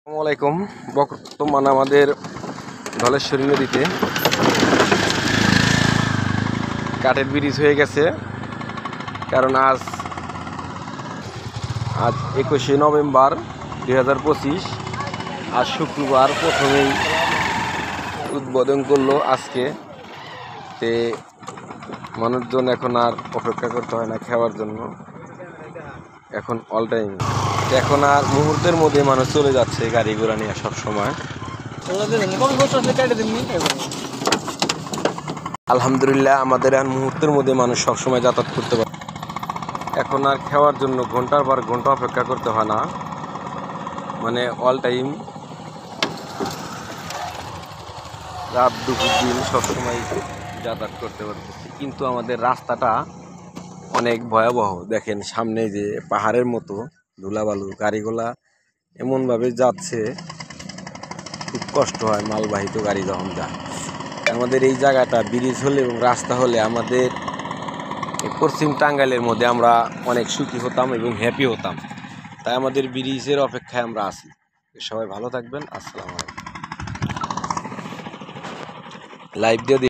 আসসালামু আলাইকুম। বর্তমান আমাদের ধলেশ্বরী নদীতে কাঠের ব্রিজ হয়ে গেছে, কারণ আজ 21শে নভেম্বর 2025, আজ শুক্রবার প্রথমেই উদ্বোধন করলো আজকে। তে মানুষজন এখন আর অপেক্ষা করতে হয় না খাওয়ার জন্য, এখন অল টাইম, এখন আর মুহূর্তের মধ্যে মানুষ চলে যাচ্ছে গাড়ি ঘোড়া নিয়ে সব সময়। আলহামদুলিল্লাহ, আমাদের এখন মুহূর্তের মধ্যে মানুষ সবসময় যাতায়াত করতে পারে। এখন আর খাওয়ার জন্য ঘন্টার পর ঘন্টা অপেক্ষা করতে হয় না, মানে অল টাইম, রাত দুপুর দিন সবসময় যাতায়াত করতে পারতেছি। কিন্তু আমাদের রাস্তাটা অনেক ভয়াবহ। দেখেন সামনে যে পাহাড়ের মতো ধুলাবালু, গাড়িগুলা এমনভাবে যাচ্ছে, খুব কষ্ট হয় মালবাহিত গাড়ি যখন যায়। আমাদের এই জায়গাটা ব্রিজ হলে এবং রাস্তা হলে আমাদের পশ্চিম টাঙ্গাইলের মধ্যে আমরা অনেক সুখী হতাম এবং হ্যাপি হতাম। তাই আমাদের ব্রিজের অপেক্ষায় আমরা আছি। সবাই ভালো থাকবেন। আসসালামু আলাইকুম। লাইভ দিয়ে